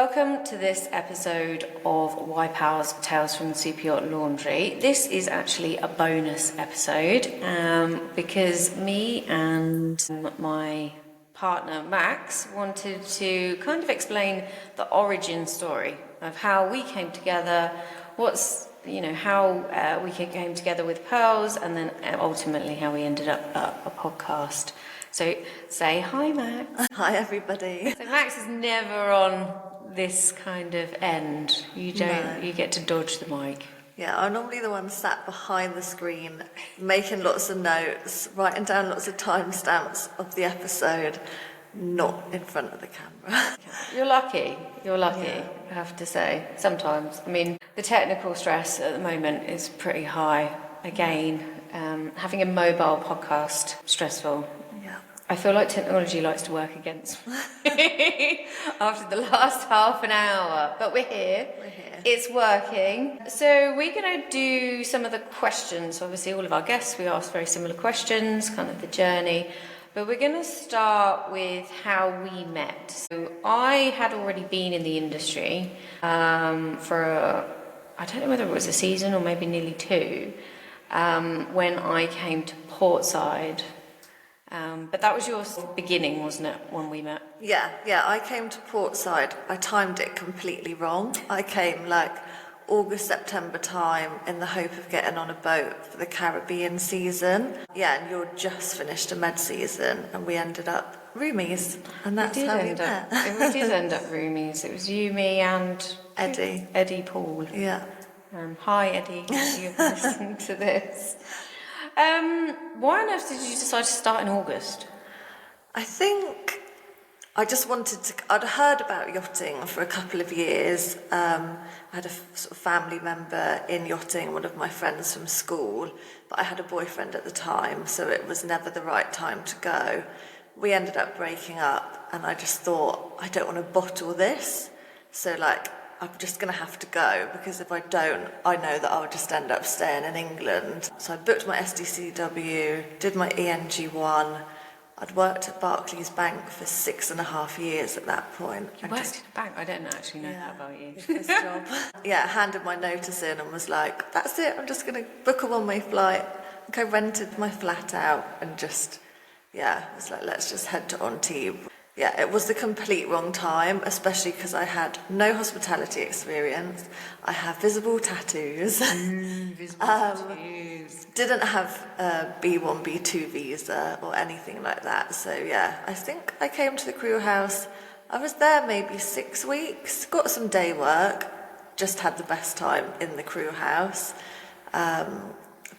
Welcome to this episode of Why Powers Tales from the Super Yacht Laundry. This is actually a bonus episode because me and my partner Max wanted to kind of explain the origin story of how we came together, how we came together with Pearls, and then ultimately how we ended up at a podcast. So say hi, Max. Hi, everybody. So Max is never on this kind of end. You don't. No. You get to dodge the mic. Yeah, I'm normally the one sat behind the screen, making lots of notes, writing down lots of timestamps of the episode, not in front of the camera. You're lucky. Yeah. I have to say. Sometimes, I mean, the technical stress at the moment is pretty high. Again, having a mobile podcast, stressful. I feel like technology likes to work against me after the last half an hour, but we're here. It's working. So we're going to do some of the questions. Obviously, all of our guests, we ask very similar questions, kind of the journey. But we're going to start with how we met. So I had already been in the industry for, I don't know whether it was a season or maybe nearly two, when I came to Portside. But that was your beginning, wasn't it, when we met? Yeah, I came to Portside. I timed it completely wrong. I came like August, September time in the hope of getting on a boat for the Caribbean season. Yeah, and you're just finished a med season, and we ended up roomies, and that's how we met. We did end up roomies. It was you, me, and Eddie Paul. Yeah. Hi, Eddie. You've listened to this. Why on earth did you decide to start in August? I think I just wanted to. I'd heard about yachting for a couple of years. I had a sort of family member in yachting, one of my friends from school, but I had a boyfriend at the time, so it was never the right time to go. We ended up breaking up, and I just thought, I don't want to bottle this, so I'm just going to have to go, because if I don't, I know that I'll just end up staying in England. So I booked my SDCW, did my ENG1. I'd worked at Barclays Bank for 6.5 years at that point. You worked at a bank? I didn't actually know that about you. First job. Yeah, handed my notice in and was like, that's it, I'm just going to book a one-way flight. I think I rented my flat out and just, was like, let's just head to Antibes. Yeah, it was the complete wrong time, especially because I had no hospitality experience. I have visible tattoos. Tattoos. Didn't have a B1, B2 visa or anything like that. So I think I came to the crew house. I was there maybe 6 weeks, got some day work, just had the best time in the crew house.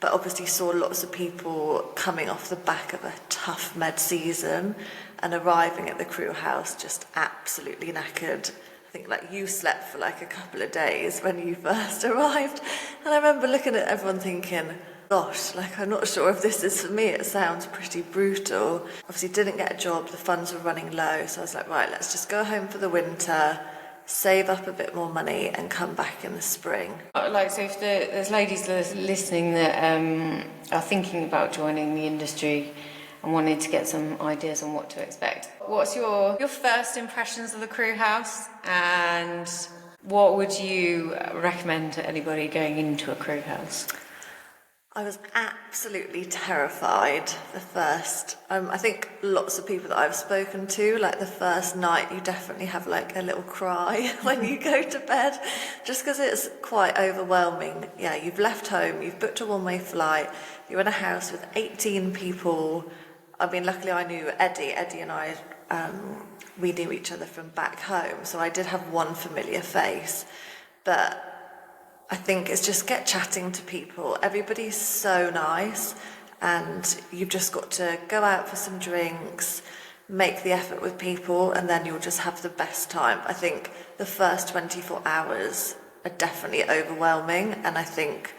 But obviously saw lots of people coming off the back of a tough med season and arriving at the crew house just absolutely knackered. I think you slept for a couple of days when you first arrived. And I remember looking at everyone thinking, gosh, I'm not sure if this is for me. It sounds pretty brutal. Obviously didn't get a job, the funds were running low. So I was like, right, let's just go home for the winter, save up a bit more money and come back in the spring. So if there's ladies listening that are thinking about joining the industry and wanting to get some ideas on what to expect, what's your first impressions of the crew house, and what would you recommend to anybody going into a crew house? I was absolutely terrified the first. I think lots of people that I've spoken to, the first night, you definitely have a little cry when you go to bed, just because it's quite overwhelming. Yeah, you've left home, you've booked a one-way flight, you're in a house with 18 people. I mean, luckily I knew Eddie. Eddie and I, we knew each other from back home, so I did have one familiar face, but I think it's just get chatting to people. Everybody's so nice, and you've just got to go out for some drinks, make the effort with people, and then you'll just have the best time. I think the first 24 hours are definitely overwhelming, and I think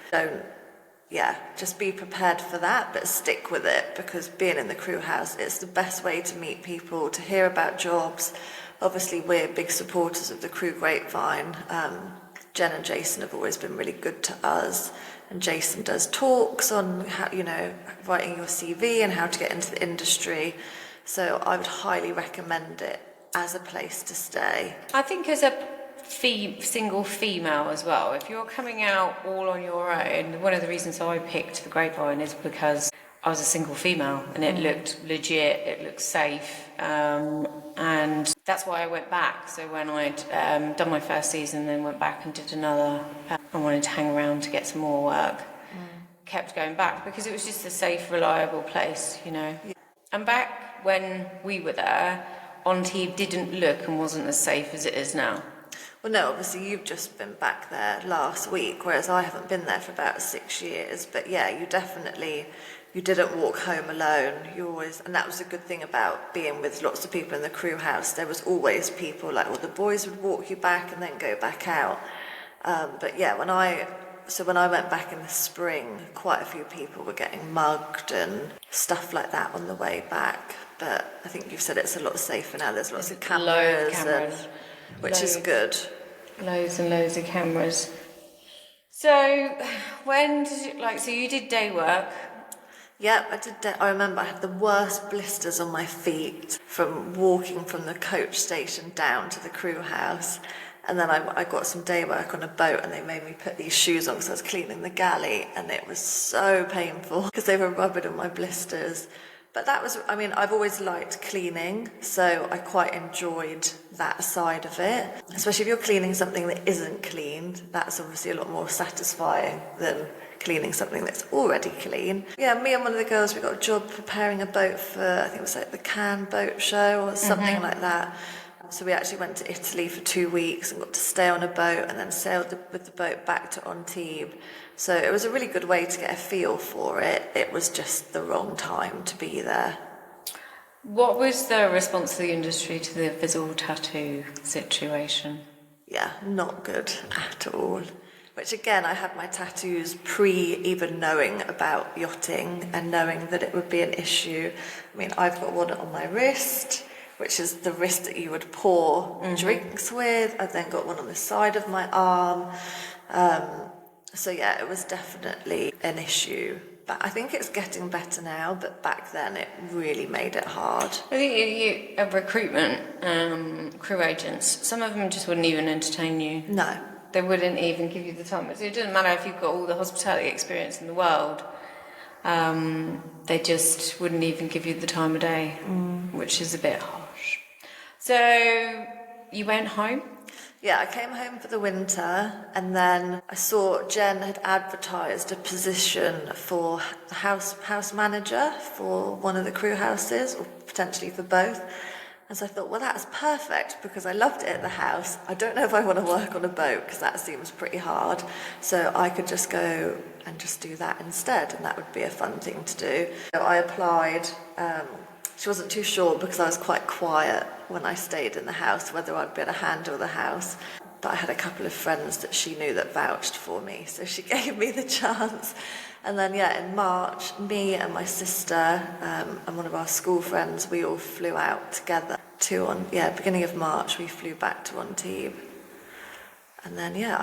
just be prepared for that, but stick with it, because being in the crew house, it's the best way to meet people, to hear about jobs. Obviously, we're big supporters of the crew grapevine. Jen and Jason have always been really good to us, and Jason does talks on how, writing your CV and how to get into the industry. So I would highly recommend it as a place to stay. I think as a single female as well, if you're coming out all on your own, one of the reasons I picked the Grapevine is because I was a single female and it looked legit, it looked safe, and that's why I went back. So when I'd done my first season, then went back and did another, I wanted to hang around to get some more work. Kept going back because it was just a safe, reliable place, you know. Yeah. And back when we were there, Antibes didn't look and wasn't as safe as it is now. Well, no, obviously you've just been back there last week, whereas I haven't been there for about 6 years. But yeah, you didn't walk home alone. You always, and that was a good thing about being with lots of people in the crew house. There was always people, like, well, the boys would walk you back and then go back out. But yeah, when I went back in the spring, quite a few people were getting mugged and stuff like that on the way back. But I think you've said it's a lot safer now. There's lots of cameras, which is good. Loads and loads of cameras. So when did you, so you did day work? Yeah, I did. I remember I had the worst blisters on my feet from walking from the coach station down to the crew house. And then I got some day work on a boat and they made me put these shoes on because I was cleaning the galley, and it was so painful because they were rubbing on my blisters. But that was, I've always liked cleaning, so I quite enjoyed that side of it. Especially if you're cleaning something that isn't cleaned, that's obviously a lot more satisfying than cleaning something that's already clean. Yeah, me and one of the girls, we got a job preparing a boat for, I think it was like the Cannes Boat Show or something like that. So we actually went to Italy for 2 weeks and got to stay on a boat and then sailed with the boat back to Antibes. So it was a really good way to get a feel for it. It was just the wrong time to be there. What was the response of the industry to the visual tattoo situation? Yeah, not good at all. Which again, I had my tattoos pre even knowing about yachting and knowing that it would be an issue. I've got one on my wrist, which is the wrist that you would pour drinks with. I've then got one on the side of my arm. So yeah, it was definitely an issue. But I think it's getting better now, but back then it really made it hard. I think recruitment, crew agents, some of them just wouldn't even entertain you. No. They wouldn't even give you the time. So it doesn't matter if you've got all the hospitality experience in the world. They just wouldn't even give you the time of day, which is a bit harsh. So you went home? Yeah, I came home for the winter, and then I saw Jen had advertised a position for house manager for one of the crew houses, or potentially for both. And so I thought, well, that's perfect because I loved it at the house. I don't know if I want to work on a boat because that seems pretty hard. So I could just go and just do that instead, and that would be a fun thing to do. So I applied. She wasn't too sure because I was quite quiet when I stayed in the house, whether I'd be able to handle the house. But I had a couple of friends that she knew that vouched for me, so she gave me the chance. And then, yeah, in March, me and my sister and one of our school friends, we all flew out together beginning of March, we flew back to Antibes. And then, yeah,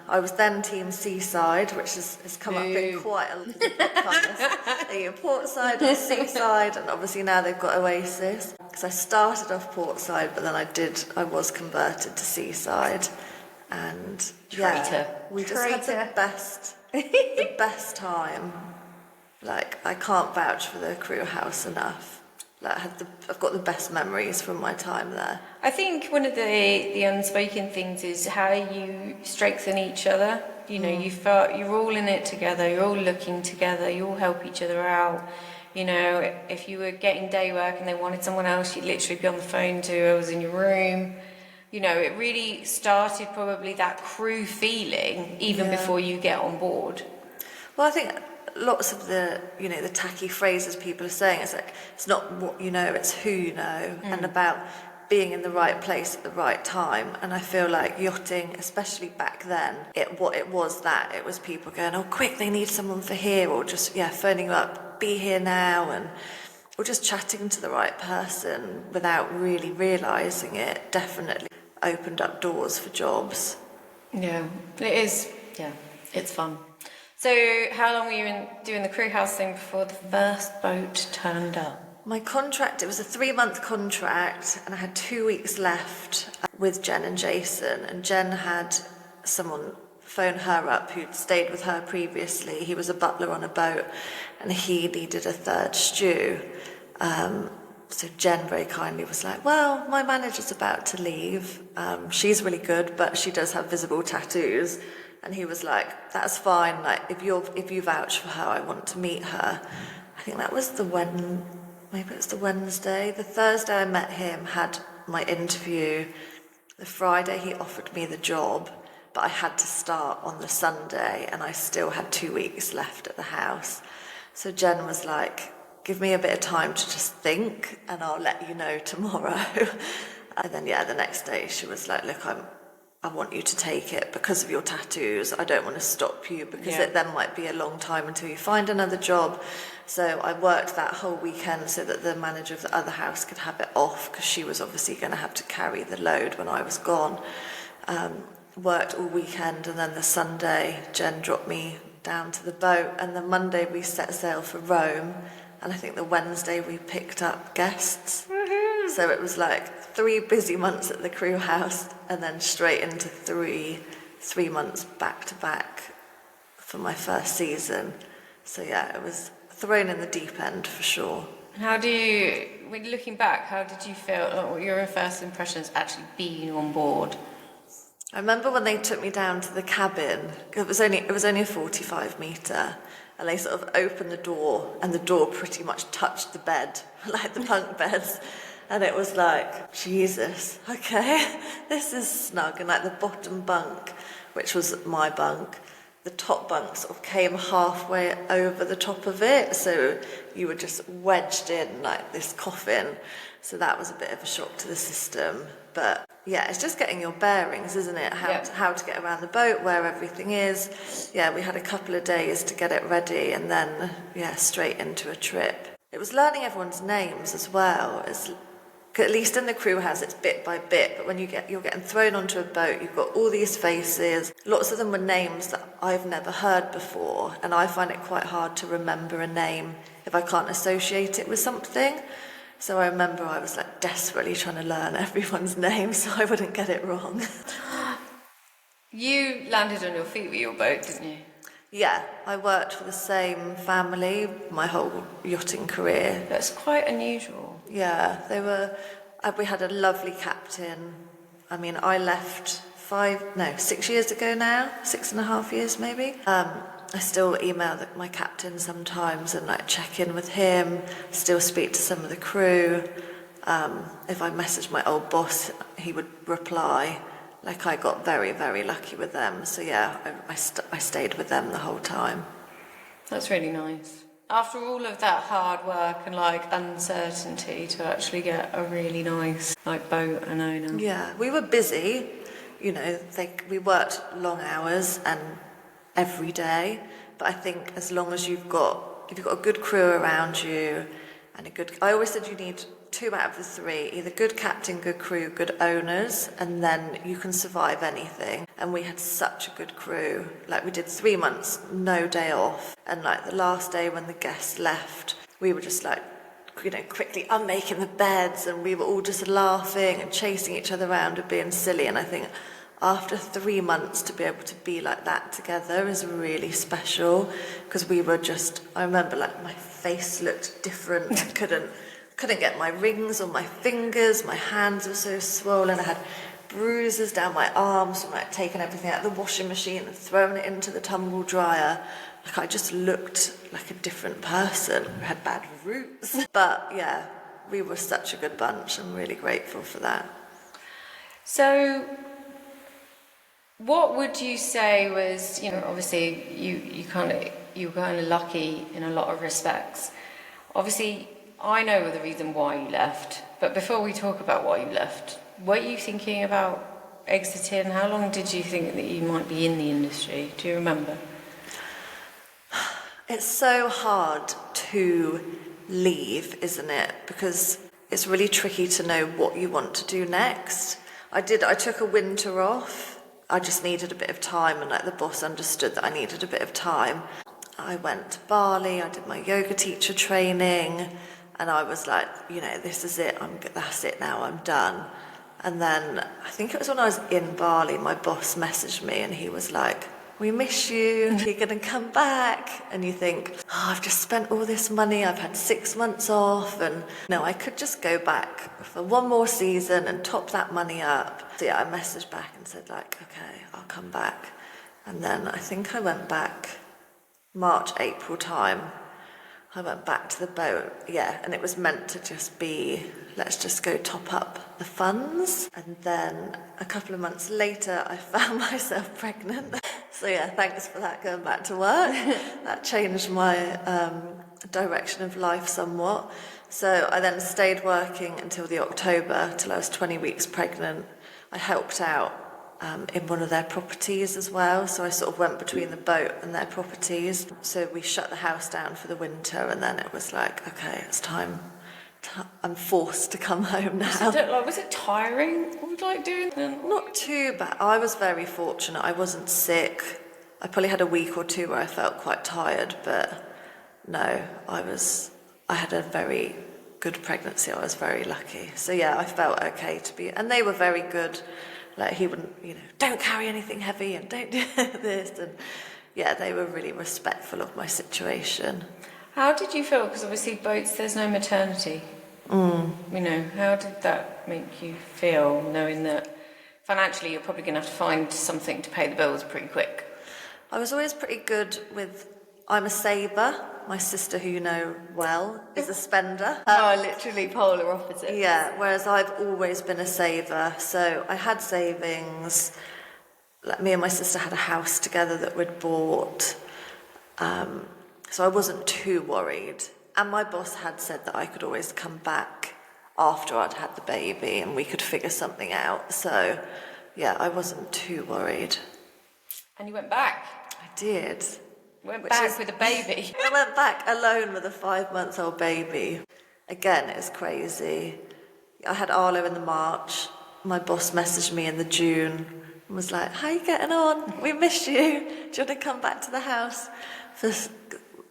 I was then Team Seaside, which has come up in quite a lot of podcasts. Portside and Seaside, and obviously now they've got Oasis. Because I started off Portside, but then I was converted to Seaside. And yeah, we just had the best time. I can't vouch for the crew house enough. I've got the best memories from my time there. I think one of the unspoken things is how you strengthen each other. You know, you're all in it together, you're all looking together, you all help each other out. You know, if you were getting day work and they wanted someone else, you'd literally be on the phone to whoever was in your room. You know, it really started probably that crew feeling even before you get on board. Well, I think lots of the tacky phrases people are saying, it's not what you know, it's who you know, and about being in the right place at the right time. And I feel like yachting, especially back then, it was people going, oh quick, they need someone for here, or just phoning you up, be here now, or just chatting to the right person without really realising it definitely opened up doors for jobs. Yeah, it is. Yeah, it's fun. So how long were you doing the crew house thing before the first boat turned up? My contract, it was a 3-month contract, and I had 2 weeks left with Jen and Jason, and Jen had someone phone her up who'd stayed with her previously. He was a butler on a boat, and he needed a third stew. So Jen very kindly was like, well, my manager's about to leave. She's really good, but she does have visible tattoos. And he was like, that's fine. Like, if you vouch for her, I want to meet her. I think that was maybe it was the Wednesday. The Thursday I met him, had my interview. The Friday he offered me the job, but I had to start on the Sunday, and I still had 2 weeks left at the house. So Jen was like, give me a bit of time to just think, and I'll let you know tomorrow. And then, the next day she was like, look, I want you to take it because of your tattoos. I don't want to stop you because it then might be a long time until you find another job. So I worked that whole weekend so that the manager of the other house could have it off, because she was obviously going to have to carry the load when I was gone. Worked all weekend, and then the Sunday Jen dropped me down to the boat, and the Monday we set sail for Rome, and I think the Wednesday we picked up guests. Mm-hmm. So it was like 3 busy months at the crew house, and then straight into three months back to back for my first season. So it was thrown in the deep end for sure. When looking back, how did you feel? What were your first impressions actually being on board? I remember when they took me down to the cabin. It was only a 45 metre, and they sort of opened the door, and the door pretty much touched the bed, like the bunk beds. And it was like, Jesus, okay, this is snug. And like the bottom bunk, which was my bunk, the top bunk sort of came halfway over the top of it. So you were just wedged in like this coffin. So that was a bit of a shock to the system. But it's just getting your bearings, isn't it? How to get around the boat, where everything is. We had a couple of days to get it ready, and then, straight into a trip. It was learning everyone's names as well. At least in the crew house, it's bit by bit, but when you're getting thrown onto a boat, you've got all these faces. Lots of them were names that I've never heard before, and I find it quite hard to remember a name if I can't associate it with something. So I remember I was like desperately trying to learn everyone's name so I wouldn't get it wrong. You landed on your feet with your boat, didn't you? Yeah, I worked for the same family my whole yachting career. That's quite unusual. Yeah, we had a lovely captain. I mean, I left 6 years ago now, 6.5 years maybe. I still email my captain sometimes and like check in with him, still speak to some of the crew. If I messaged my old boss, he would reply. Like, I got very, very lucky with them. So I stayed with them the whole time. That's really nice. After all of that hard work and like uncertainty, to actually get a really nice like boat and owner. Yeah, we were busy. We worked long hours and every day. But I think as long as if you've got a good crew around you and I always said you need 2 out of the 3, either good captain, good crew, good owners, and then you can survive anything. And we had such a good crew. Like, we did 3 months, no day off. And like the last day when the guests left, we were just like, quickly unmaking the beds, and we were all just laughing and chasing each other around and being silly. And I think after 3 months to be able to be like that together is really special, because I remember like my face looked different. I couldn't get my rings on my fingers, my hands were so swollen, I had bruises down my arms from like taking everything out of the washing machine and throwing it into the tumble dryer. Like, I just looked like a different person. I had bad roots. But we were such a good bunch. I'm really grateful for that. So what would you say was, obviously you were kind of lucky in a lot of respects. Obviously, I know the reason why you left, but before we talk about why you left, were you thinking about exiting? How long did you think that you might be in the industry? Do you remember? It's so hard to leave, isn't it? Because it's really tricky to know what you want to do next. I took a winter off. I just needed a bit of time, and like the boss understood that I needed a bit of time. I went to Bali, I did my yoga teacher training, And I was like, this is it. That's it now. I'm done. And then I think it was when I was in Bali, my boss messaged me and he was like, we miss you. You're going to come back. And you think, I've just spent all this money. I've had 6 months off. And no, I could just go back for one more season and top that money up. So yeah, I messaged back and said like, okay, I'll come back. And then I think I went back March, April time. I went back to the boat, and it was meant to just be, let's just go top up the funds. And then a couple of months later, I found myself pregnant. So thanks for that, going back to work. That changed my direction of life somewhat. So I then stayed working until the October, till I was 20 weeks pregnant. I helped out in one of their properties as well, so I sort of went between the boat and their properties. So we shut the house down for the winter, and then it was like, okay, it's time. I'm forced to come home now. Was it tiring? Doing that? Not too bad. I was very fortunate. I wasn't sick. I probably had a week or two where I felt quite tired, but no, I had a very good pregnancy. I was very lucky. So I felt okay to be, and they were very good. Like he wouldn't, don't carry anything heavy and don't do this. And they were really respectful of my situation. How did you feel? Because obviously boats, there's no maternity. How did that make you feel, knowing that financially you're probably going to have to find something to pay the bills pretty quick? I was always pretty good I'm a saver. My sister, who you know well, is a spender. Literally polar opposite. Yeah, whereas I've always been a saver. So I had savings. Like me and my sister had a house together that we'd bought. So I wasn't too worried. And my boss had said that I could always come back after I'd had the baby and we could figure something out. So I wasn't too worried. And you went back? I did. Went back with a baby. I went back alone with a 5-month-old baby. Again, it's crazy. I had Arlo in the March. My boss messaged me in the June and was like, how are you getting on? We miss you. Do you want to come back to the house?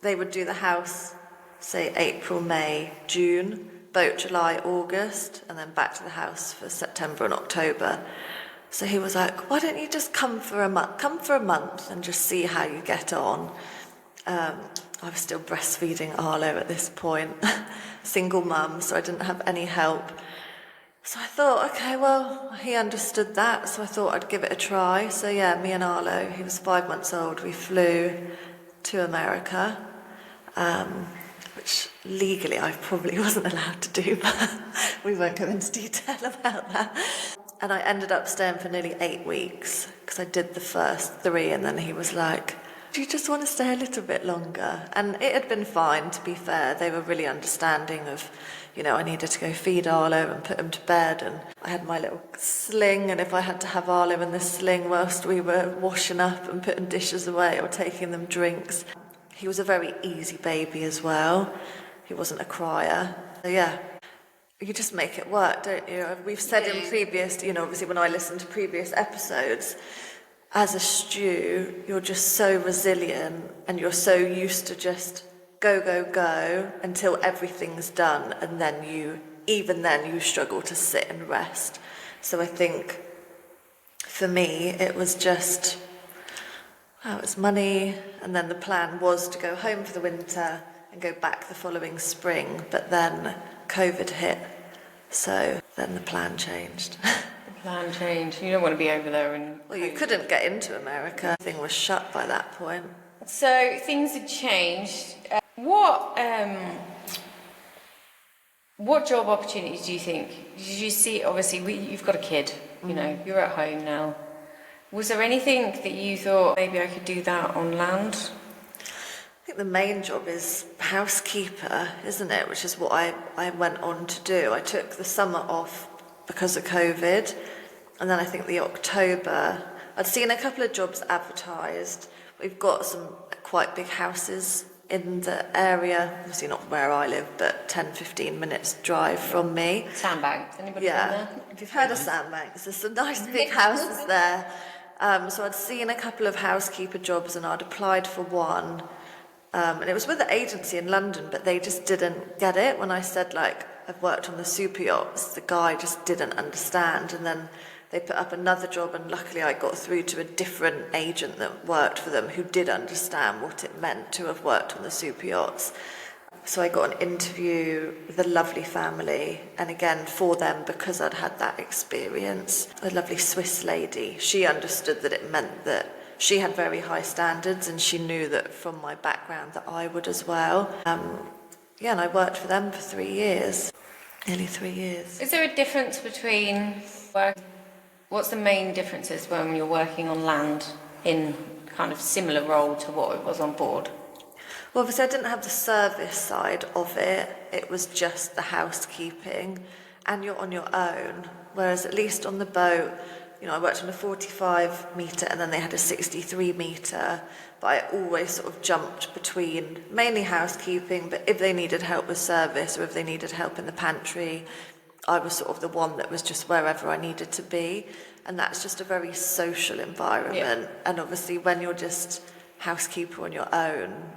They would do the house, say April, May, June, boat July, August, and then back to the house for September and October. So he was like, why don't you just come for a month and just see how you get on. I was still breastfeeding Arlo at this point, single mum, so I didn't have any help. So I thought, okay, well, he understood that, so I thought I'd give it a try. So me and Arlo, he was 5 months old, we flew to America, which legally I probably wasn't allowed to do, but we won't go into detail about that. And I ended up staying for nearly 8 weeks because I did the first 3, and then he was like, do you just want to stay a little bit longer? And it had been fine, to be fair. They were really understanding of, I needed to go feed Arlo and put him to bed, and I had my little sling, and if I had to have Arlo in the sling whilst we were washing up and putting dishes away or taking them drinks. He was a very easy baby as well. He wasn't a crier. So you just make it work, don't you? We've said in previous, obviously when I listen to previous episodes, as a stew, you're just so resilient and you're so used to just go until everything's done, and then you struggle to sit and rest. So I think for me it was just, it was money, and then the plan was to go home for the winter and go back the following spring, but then COVID hit, so then the plan changed. The plan changed. You don't want to be over there and... Well, you couldn't get into America. Everything was shut by that point. So things had changed. What job opportunities do you think? Did you see, obviously, you've got a kid, you're at home now. Was there anything that you thought, maybe I could do that on land? I think the main job is housekeeper, isn't it? Which is what I went on to do. I took the summer off because of COVID, and then I think the October, I'd seen a couple of jobs advertised. We've got some quite big houses in the area, obviously not where I live, but 10-15 minutes drive from me. Sandbanks, anybody been there? If you've heard of Sandbanks, there's some nice big houses there. So I'd seen a couple of housekeeper jobs and I'd applied for one, And it was with the agency in London, but they just didn't get it. When I said, like, I've worked on the super yachts, the guy just didn't understand. And then they put up another job, and luckily I got through to a different agent that worked for them who did understand what it meant to have worked on the super yachts. So I got an interview with a lovely family, and again, for them, because I'd had that experience, a lovely Swiss lady. She understood that it meant that she had very high standards, and she knew that from my background that I would as well. And I worked for them for 3 years, nearly 3 years. Is there a difference between work? What's the main differences when you're working on land in kind of similar role to what it was on board? Well, obviously I didn't have the service side of it. It was just the housekeeping, and you're on your own. Whereas at least on the boat, I worked on a 45 metre and then they had a 63 metre, but I always sort of jumped between mainly housekeeping, but if they needed help with service or if they needed help in the pantry, I was sort of the one that was just wherever I needed to be. And that's just a very social environment. Yeah. And obviously when you're just housekeeper on your own,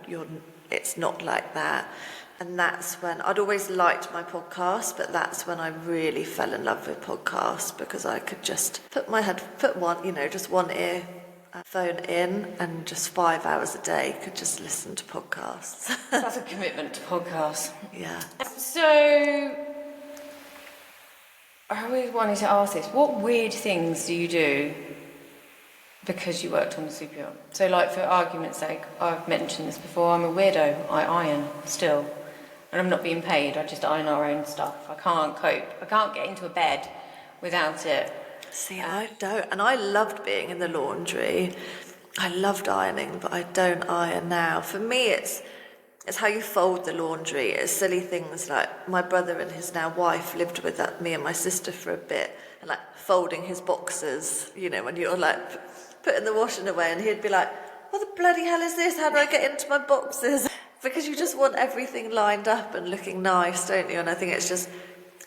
it's not like that. And that's when I'd always liked my podcast, but that's when I really fell in love with podcasts, because I could just put just one ear phone in, and just 5 hours a day could just listen to podcasts. That's a commitment to podcasts. Yeah. So I always wanted to ask this: what weird things do you do because you worked on the super yacht? So, like, for argument's sake, I've mentioned this before, I'm a weirdo. I iron still. And I'm not being paid, I just iron our own stuff. I can't cope. I can't get into a bed without it. See, I don't. And I loved being in the laundry. I loved ironing, but I don't iron now. For me, it's how you fold the laundry. It's silly things like my brother and his now wife lived with me and my sister for a bit, and like folding his boxes, when you're like putting the washing away, and he'd be like, what the bloody hell is this? How do I get into my boxes? Because you just want everything lined up and looking nice, don't you? And I think it's just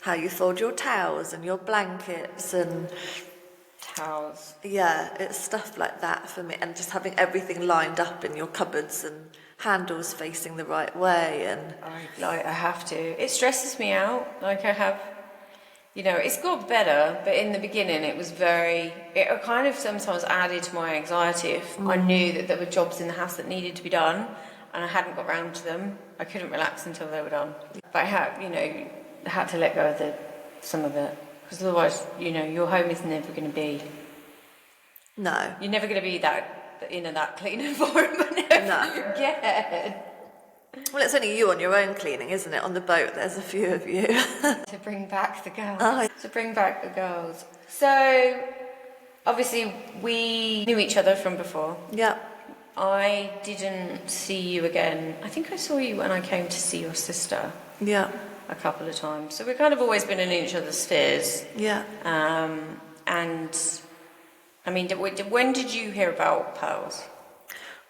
how you fold your towels and your blankets and... Towels. Yeah, it's stuff like that for me. And just having everything lined up in your cupboards and handles facing the right way. And I have to. It stresses me out. Like, I have... it's got better, but in the beginning it kind of sometimes added to my anxiety if I knew that there were jobs in the house that needed to be done and I hadn't got round to them. I couldn't relax until they were done. But I had to let go of some of it, because otherwise, your home is never going to be... No. You're never going to be that clean environment ever again. Well, it's only you on your own cleaning, isn't it? On the boat, there's a few of you. To bring back the girls. To bring back the girls. So, obviously, we knew each other from before. Yeah. I didn't see you again. I think I saw you when I came to see your sister. Yeah. A couple of times. So we've kind of always been in each other's spheres. Yeah. And, I mean, when did you hear about Pearls?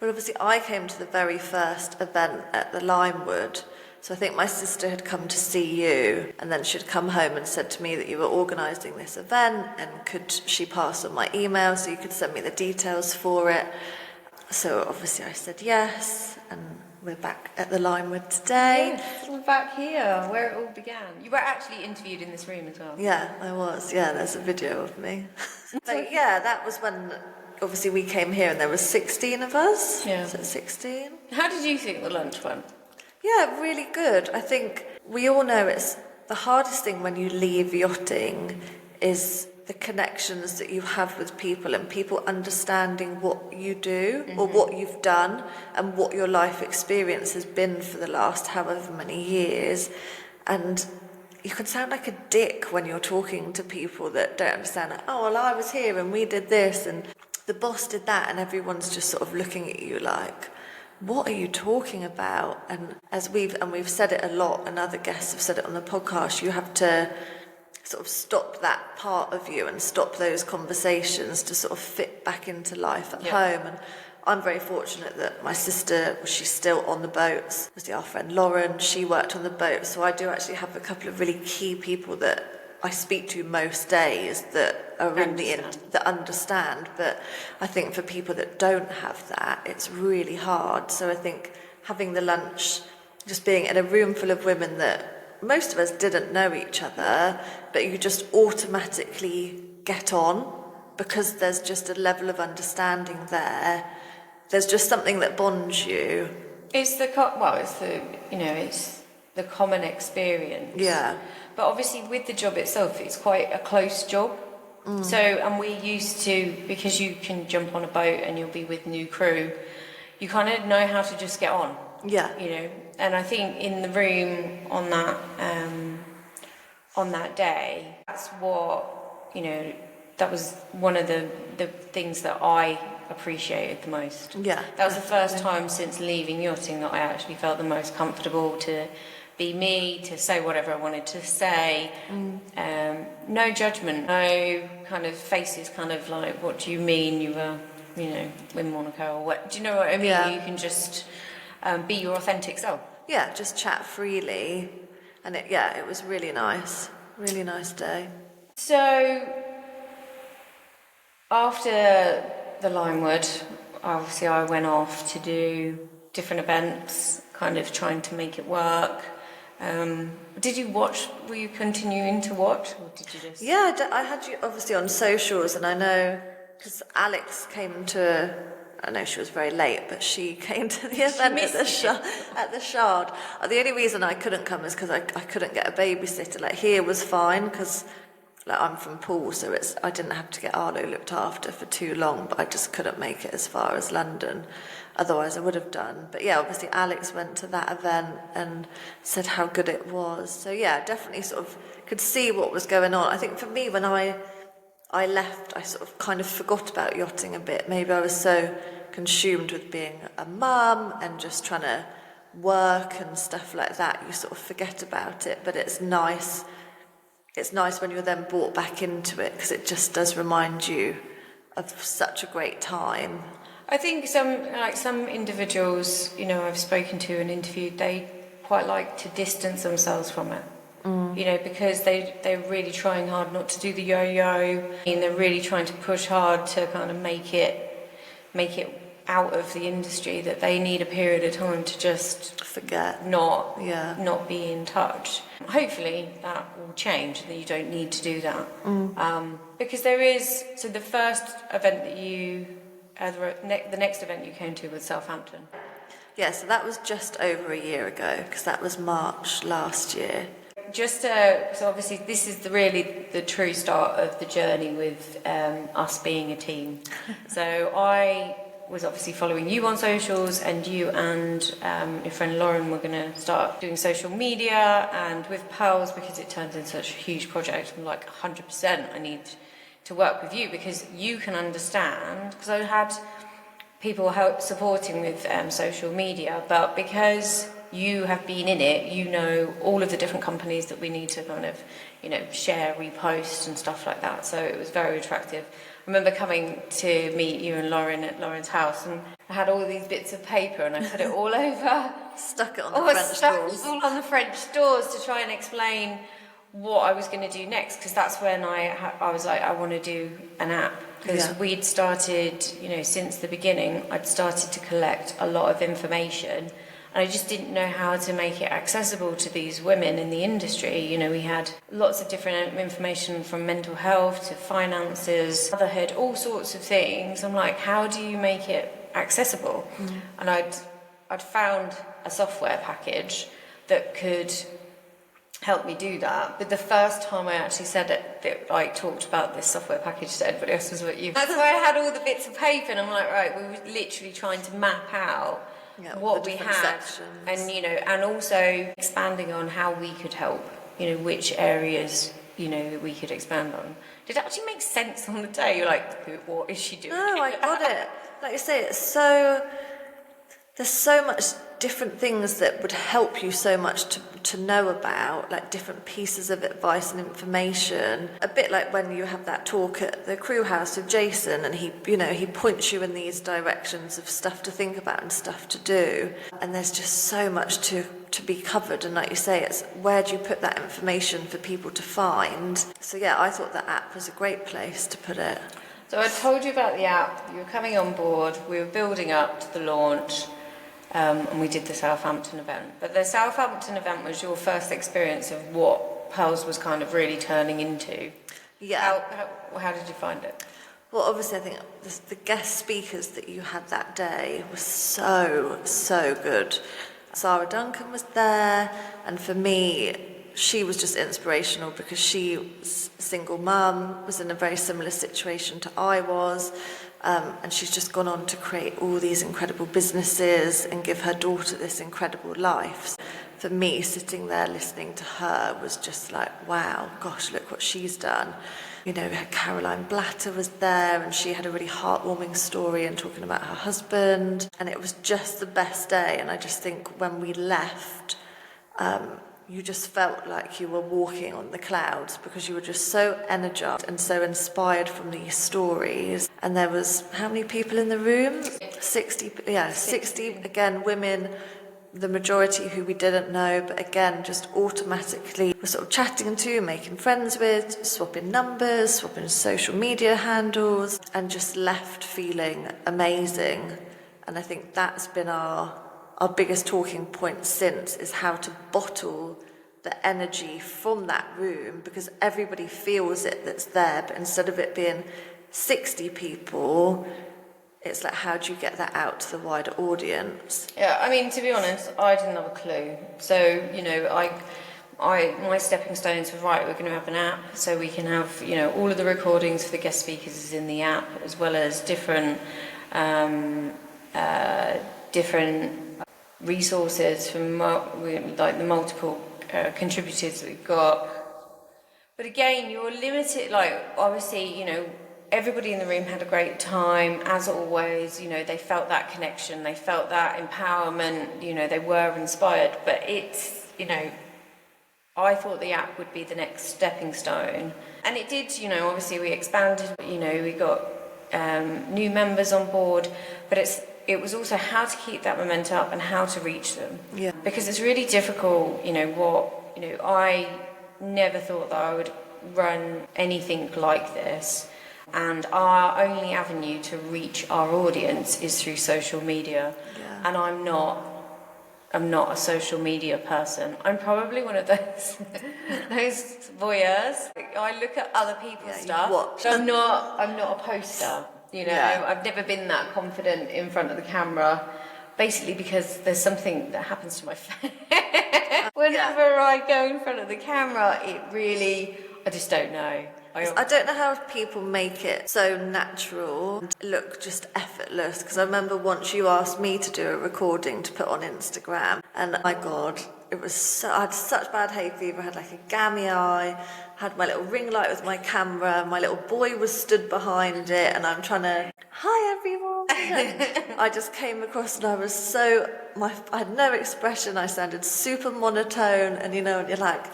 Well, obviously, I came to the very first event at the Limewood. So I think my sister had come to see you, and then she'd come home and said to me that you were organising this event, and could she pass on my email so you could send me the details for it. So obviously I said yes, and we're back at the Limewood today. Yes, we're back here, where it all began. You were actually interviewed in this room as well. Yeah, I was. Yeah, there's a video of me. But yeah, that was when... Obviously, we came here and there were 16 of us. Yeah. So 16. How did you think the lunch went? Yeah, really good. I think we all know it's the hardest thing when you leave yachting is the connections that you have with people, and people understanding what you do or what you've done and what your life experience has been for the last however many years. And you can sound like a dick when you're talking to people that don't understand, like, oh, well, I was here and we did this and the boss did that, and everyone's just sort of looking at you like, what are you talking about? And we've said it a lot, and other guests have said it on the podcast, you have to sort of stop that part of you and stop those conversations to sort of fit back into life at home. And I'm very fortunate that my sister, she's still on the boats. Obviously, our friend Lauren, she worked on the boat, so I do actually have a couple of really key people that I speak to most days that are that understand. But I think for people that don't have that, it's really hard. So I think having the lunch, just being in a room full of women that most of us didn't know each other, but you just automatically get on because there's just a level of understanding there. There's just something that bonds you. It's the it's the common experience. Yeah. But obviously with the job itself, it's quite a close job. So, and we used to, because you can jump on a boat and you'll be with new crew, you kind of know how to just get on. Yeah. And I think in the room on that day, that's what, that was one of the things that I appreciated the most. Yeah. That was the first time since leaving yachting that I actually felt the most comfortable to be me, to say whatever I wanted to say. No judgment, no kind of faces kind of like, what do you mean you were, in Monaco, or what, do you know what I mean? Yeah. You can just be your authentic self. Yeah, just chat freely. And it was really nice day. So, after the Limewood, obviously I went off to do different events, kind of trying to make it work. Did you watch? Were you continuing to watch, or did you just? Yeah, I had you obviously on socials, and I know because Alex came to. I know she was very late, but she came to the event at the Shard. The only reason I couldn't come is because I couldn't get a babysitter. Like here was fine because I'm from Poole, so I didn't have to get Arlo looked after for too long, but I just couldn't make it as far as London. Otherwise I would have done. But yeah, obviously Alex went to that event and said how good it was. So yeah, definitely sort of could see what was going on. I think for me, when I left, I sort of kind of forgot about yachting a bit. Maybe I was so consumed with being a mum and just trying to work and stuff like that, you sort of forget about it. But it's nice. It's nice when you're then brought back into it because it just does remind you of such a great time. I think some individuals, I've spoken to and interviewed, they quite like to distance themselves from it. Because they're really trying hard not to do the yo-yo, and they're really trying to push hard to kind of make it out of the industry, that they need a period of time to just forget, not be in touch. Hopefully that will change, that you don't need to do that. Because there is, so the first event that the next event you came to was Southampton. Yeah, so that was just over a year ago, because that was March last year. So obviously this is really the true start of the journey with us being a team. So I was obviously following you on socials, and you and your friend Lauren were going to start doing social media, and with Pearls, because it turned into such a huge project, I'm like 100% I need to work with you because you can understand, because I had people supporting with social media, but because you have been in it, all of the different companies that we need to kind of, share, repost and stuff like that. So it was very attractive. I remember coming to meet you and Lauren at Lauren's house, and I had all these bits of paper and I put it all over. Stuck it on the French doors. All on the French doors to try and explain what I was going to do next, because that's when I was like, I want to do an app. Because we'd started, since the beginning, I'd started to collect a lot of information. And I just didn't know how to make it accessible to these women in the industry. We had lots of different information from mental health to finances, motherhood, all sorts of things. I'm like, how do you make it accessible? And I'd found a software package that could help me do that. But the first time I actually said it, that I talked about this software package to everybody else was what you. That's why I had all the bits of paper, and I'm like, right, we were literally trying to map out what we had, sections. And and also expanding on how we could help, which areas we could expand on. Did it actually make sense on the day? You're like, what is she doing? No, I got it. Like you say, there's so much different things that would help you so much to know about, like different pieces of advice and information. A bit like when you have that talk at the crew house with Jason, and he points you in these directions of stuff to think about and stuff to do. And there's just so much to be covered. And like you say, it's where do you put that information for people to find? So yeah, I thought the app was a great place to put it. So I told you about the app, you were coming on board, we were building up to the launch. and we did the Southampton event. But the Southampton event was your first experience of what Pearls was kind of really turning into. Yeah. How did you find it? Well, obviously, I think the guest speakers that you had that day were so good. Sarah Duncan was there, and for me, she was just inspirational because she was a single mum, was in a very similar situation to I was, and she's just gone on to create all these incredible businesses and give her daughter this incredible life. For me, sitting there listening to her was just like, wow, gosh, look what she's done. You know, Caroline Blatter was there, and she had a really heartwarming story and talking about her husband, and it was just the best day. And I just think when we left, you just felt like you were walking on the clouds because you were just so energized and so inspired from these stories. And there was, how many people in the room? 60, 60, again, women, the majority who we didn't know, but again, just automatically were sort of chatting to, making friends with, swapping numbers, swapping social media handles, and just left feeling amazing. And I think that's been our biggest talking point since, is how to bottle the energy from that room, because everybody feels it that's there, but instead of it being 60 people, it's like, how do you get that out to the wider audience? Yeah, I mean, to be honest, I didn't have a clue. So, you know, my stepping stones were, right, we're going to have an app, so we can have, you know, all of the recordings for the guest speakers is in the app, as well as different resources from like the multiple contributors that we've got. But again, you're limited, like, obviously, you know, everybody in the room had a great time, as always. You know, they felt that connection, they felt that empowerment, you know, they were inspired. But it's, you know, I thought the app would be the next stepping stone. And it did, you know, obviously we expanded, you know, we got new members on board, but it was also how to keep that momentum up and how to reach them. Yeah. Because it's really difficult, I never thought that I would run anything like this. And our only avenue to reach our audience is through social media. Yeah. And I'm not a social media person. I'm probably one of those voyeurs. I look at other people's stuff. So I'm not a poster. You know, I've never been that confident in front of the camera, basically because there's something that happens to my face. Whenever I go in front of the camera, I just don't know. I don't know how people make it so natural and look just effortless, because I remember once you asked me to do a recording to put on Instagram, and my God, it was I had such bad hay fever, I had like a gammy eye, had my little ring light with my camera, my little boy was stood behind it, and I'm trying to, hi everyone, and I just came across and I was I had no expression, I sounded super monotone, and you know, and you're like,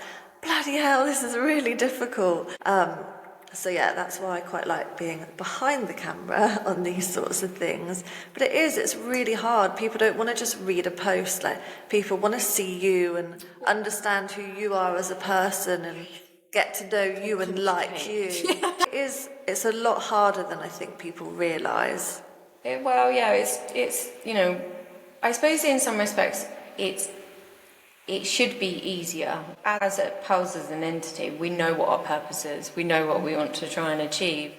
bloody hell, this is really difficult. So yeah, that's why I quite like being behind the camera on these sorts of things. But it's really hard. People don't want to just read a post. Like, people want to see you and understand who you are as a person and get to know you and like you. It's a lot harder than I think people realise. It's you know, I suppose in some respects it should be easier. As a Pulse as an entity, we know what our purpose is, we know what we want to try and achieve.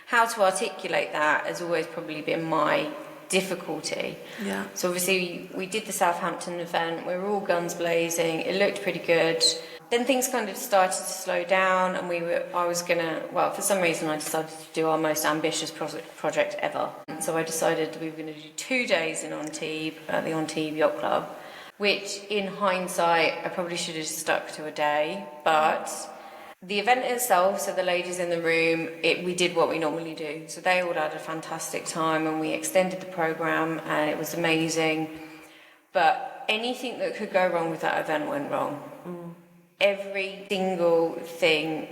How to articulate that has always probably been my difficulty. Yeah. So obviously we did the Southampton event, we were all guns blazing, it looked pretty good. Then things kind of started to slow down, and for some reason I decided to do our most ambitious project ever. So I decided we were going to do 2 days in Antibes, at the Antibes Yacht Club, which in hindsight I probably should have stuck to a day, but the event itself, so the ladies in the room, we did what we normally do. So they all had a fantastic time, and we extended the programme, and it was amazing. But anything that could go wrong with that event went wrong. Every single thing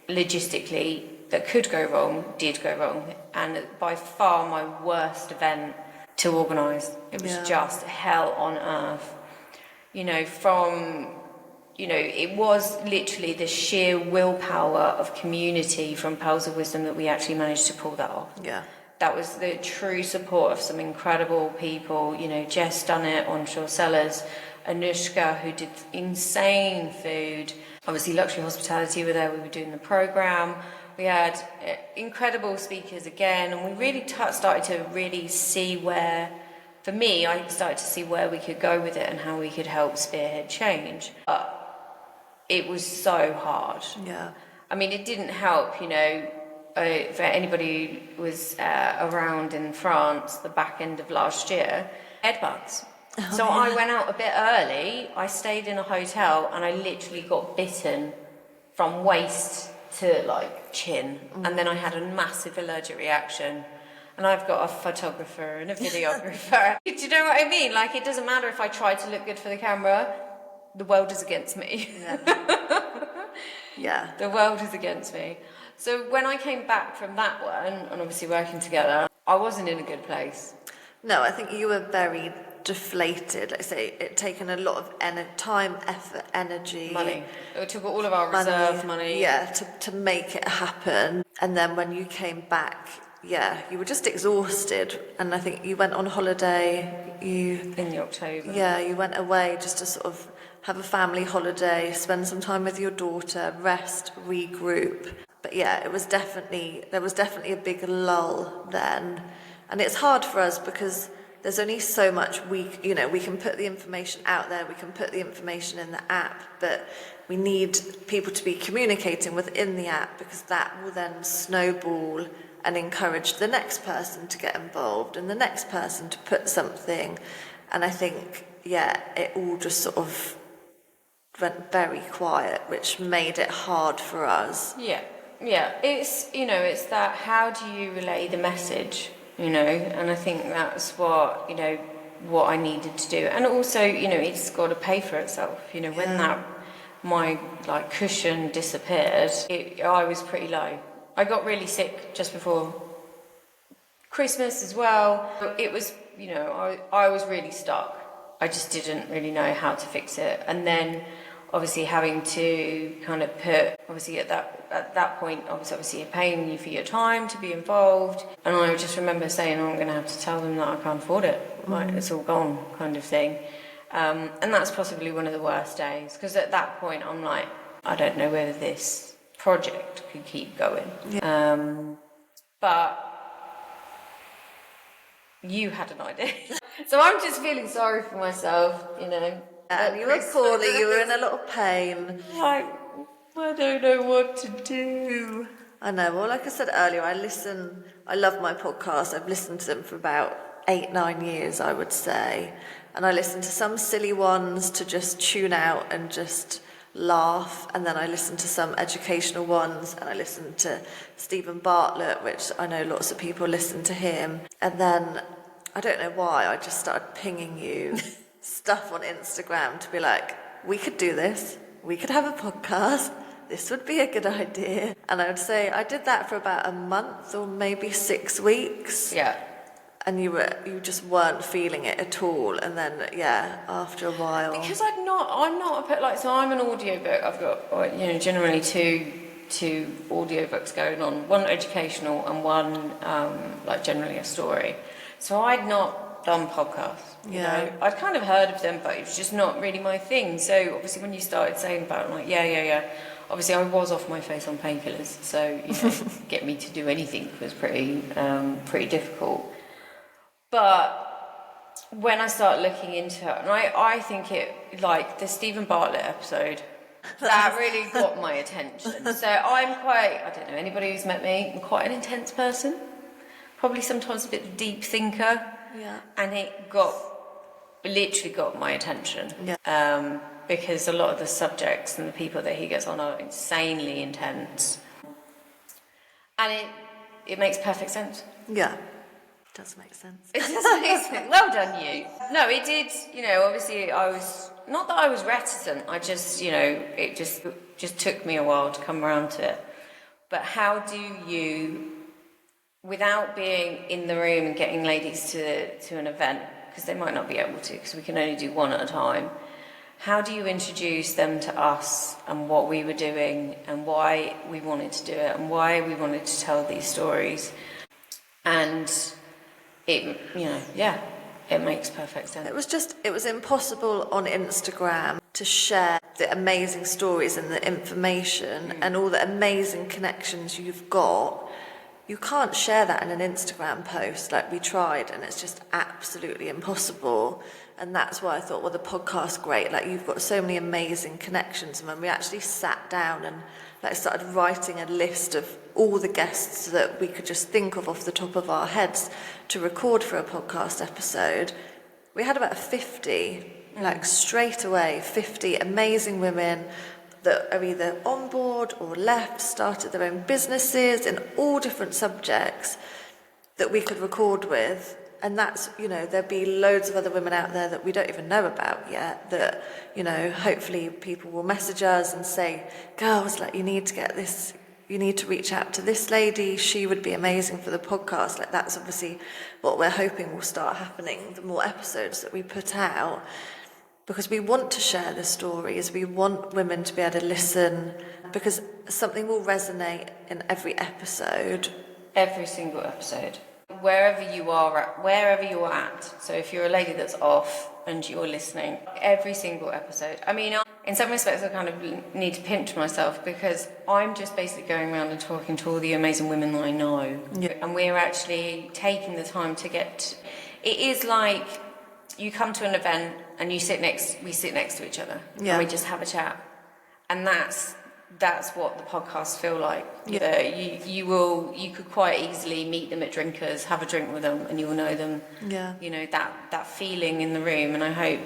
logistically that could go wrong did go wrong, and by far my worst event to organise. It was just hell on earth. You know, it was literally the sheer willpower of community from Pearls of Wisdom that we actually managed to pull that off. Yeah. that was the true support of some incredible people. You know, Jess done it, Onshore Cellars, Anushka, who did insane food. Obviously, Luxury Hospitality were there. We were doing the program. We had incredible speakers again, and we really started to really see where, for me, I started to see where we could go with it and how we could help spearhead change. But it was so hard. Yeah. I mean, it didn't help, you know, for anybody who was around in France the back end of last year, bedbugs. So I went out a bit early, I stayed in a hotel, and I literally got bitten from waist to like chin, and then I had a massive allergic reaction. And I've got a photographer and a videographer. Do you know what I mean? Like, it doesn't matter if I try to look good for the camera, the world is against me. Yeah. The world is against me. So when I came back from that one, and obviously working together, I wasn't in a good place. No, I think you were very deflated. Like I say, it taken a lot of time, effort, energy. Money. It took all of our reserve money. Yeah, to make it happen. And then when you came back, yeah, you were just exhausted. And I think you went on holiday. In the October. Yeah, you went away just to sort of have a family holiday, spend some time with your daughter, rest, regroup. But yeah, there was definitely a big lull then. And it's hard for us because there's only so much we can put the information out there, we can put the information in the app, but we need people to be communicating within the app, because that will then snowball and encourage the next person to get involved and the next person to put something. And I think, yeah, it all just sort of went very quiet, which made it hard for us. Yeah. It's, you know, it's that, how do you relay the message, you know? And I think that's what, you know, what I needed to do. And also, you know, it's got to pay for itself. You know, when my like cushion disappeared, I was pretty low. I got really sick just before Christmas as well. It was, you know, I was really stuck. I just didn't really know how to fix it. And then obviously having to kind of put, obviously at that point, obviously you're paying you for your time to be involved. And I just remember saying, I'm going to have to tell them that I can't afford it. Like, it's all gone, kind of thing. And that's possibly one of the worst days, because at that point I'm like, I don't know whether this project could keep going. Yeah. But you had an idea. So I'm just feeling sorry for myself, you know. And you were poorly, you were in a lot of pain. Like, I don't know what to do. I know, well, like I said earlier, I love my podcast. I've listened to them for about 8-9 years, I would say. And I listen to some silly ones to just tune out and just laugh. And then I listen to some educational ones, and I listen to Stephen Bartlett, which I know lots of people listen to him. And then, I don't know why, I just started pinging you stuff on Instagram to be like, we could do this, we could have a podcast, this would be a good idea. And I would say I did that for about a month or maybe 6 weeks. Yeah. And you just weren't feeling it at all. And then, yeah, after a while. Because I'm not like, so I'm an audiobook. I've got, you know, generally two audiobooks going on, one educational and one like generally a story. So I'd not done podcasts. You know, I'd kind of heard of them, but it was just not really my thing. So obviously when you started saying about it, I'm like, yeah. Obviously I was off my face on painkillers, so, you know, get me to do anything was pretty difficult. But when I started looking into it, and I think it, like the Stephen Bartlett episode, that really got my attention. So I'm quite, I don't know, anybody who's met me, I'm quite an intense person. Probably sometimes a bit of a deep thinker. Yeah. And it literally got my attention. Yeah. Because a lot of the subjects and the people that he gets on are insanely intense. And it makes perfect sense. Yeah. It does make sense. It does make sense. Well done, you. No, it did, you know, obviously I was, not that I was reticent, I just, you know, it just took me a while to come around to it. But how do you, without being in the room and getting ladies to an event, because they might not be able to, because we can only do one at a time, how do you introduce them to us and what we were doing and why we wanted to do it and why we wanted to tell these stories? And it, it makes perfect sense. It was impossible on Instagram to share the amazing stories and the information and all the amazing connections you've got. You can't share that in an Instagram post. Like, we tried, and it's just absolutely impossible. And that's why I thought, well, the podcast's great. Like, you've got so many amazing connections. And when we actually sat down and started writing a list of all the guests that we could just think of off the top of our heads to record for a podcast episode, we had about 50, straight away, 50 amazing women that are either on board or left, started their own businesses in all different subjects that we could record with. And that's, there'd be loads of other women out there that we don't even know about yet that, hopefully people will message us and say, girls, you need to get this, you need to reach out to this lady, she would be amazing for the podcast. That's obviously what we're hoping will start happening, the more episodes that we put out. Because we want to share the stories, we want women to be able to listen, because something will resonate in every episode. Every single episode. Wherever you are at. So if you're a lady that's off and you're listening, every single episode. I mean, in some respects, I kind of need to pinch myself because I'm just basically going around and talking to all the amazing women that I know. Yeah. And we're actually taking the time to get... It is like you come to an event and we sit next to each other and we just have a chat. And that's what the podcasts feel like. Yeah. You could quite easily meet them at Drinkers, have a drink with them, and you'll know them. Yeah. That feeling in the room, and I hope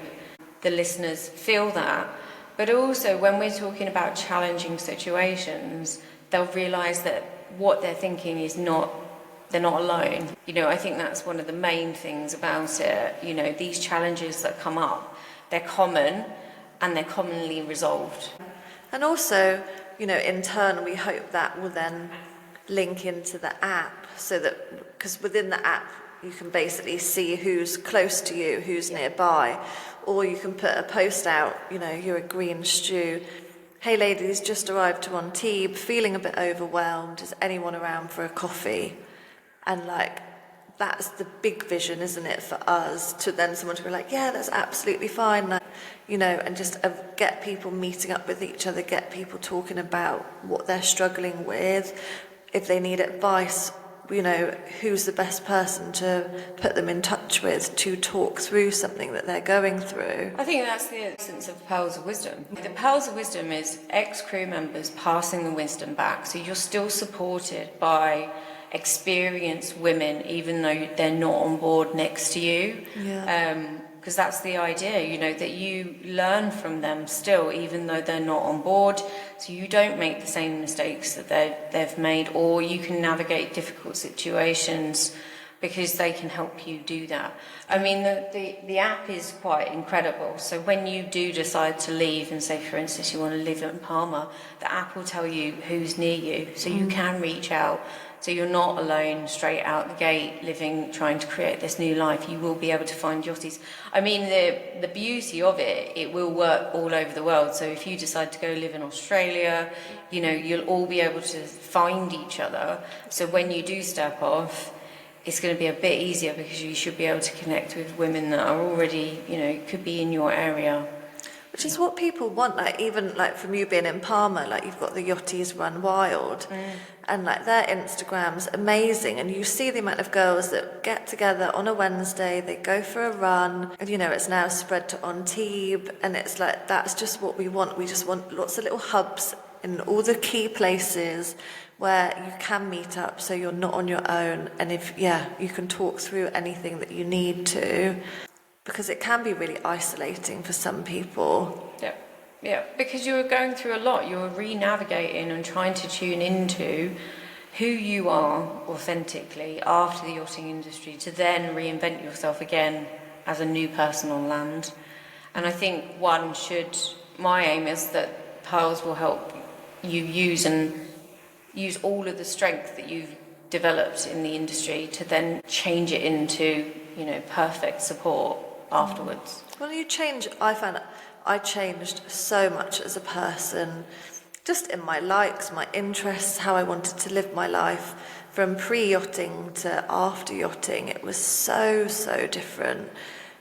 the listeners feel that. But also, when we're talking about challenging situations, they'll realise that what they're thinking is they're not alone. I think that's one of the main things about it. These challenges that come up, they're common, and they're commonly resolved. And also, in turn, we hope that will then link into the app, so that, because within the app, you can basically see who's close to you, who's nearby, or you can put a post out, you're a green stew. Hey ladies, just arrived to Antibes, feeling a bit overwhelmed. Is anyone around for a coffee? And that's the big vision, isn't it, for us, to then someone to be like, yeah, that's absolutely fine, and just get people meeting up with each other, get people talking about what they're struggling with. If they need advice, who's the best person to put them in touch with to talk through something that they're going through. I think that's the essence of Pearls of Wisdom. The Pearls of Wisdom is ex-crew members passing the wisdom back, so you're still supported by experienced women, even though they're not on board next to you. Because that's the idea, that you learn from them still, even though they're not on board, so you don't make the same mistakes that they've made, or you can navigate difficult situations because they can help you do that. I mean, the app is quite incredible. So when you do decide to leave, and say, for instance, you want to live in Palma, the app will tell you who's near you, so you can reach out. So you're not alone straight out the gate, trying to create this new life. You will be able to find yachties. I mean, the beauty of it will work all over the world. So if you decide to go live in Australia, you'll all be able to find each other. So when you do step off, it's going to be a bit easier because you should be able to connect with women that are already, could be in your area. Which is what people want, even from you being in Palma, you've got the Yachties Run Wild, and their Instagram's amazing, and you see the amount of girls that get together on a Wednesday, they go for a run, and it's now spread to Antibes, and it's that's just what we want. We just want lots of little hubs in all the key places where you can meet up, so you're not on your own, and you can talk through anything that you need to. Because it can be really isolating for some people. Yeah, because you're going through a lot. You're re-navigating and trying to tune into who you are authentically after the yachting industry, to then reinvent yourself again as a new person on land. And I think my aim is that Pearls will help you use all of the strength that you've developed in the industry to then change it into, perfect support afterwards. Well, I found I changed so much as a person, just in my likes, my interests, how I wanted to live my life. from pre-yachting to after yachting, it was so different.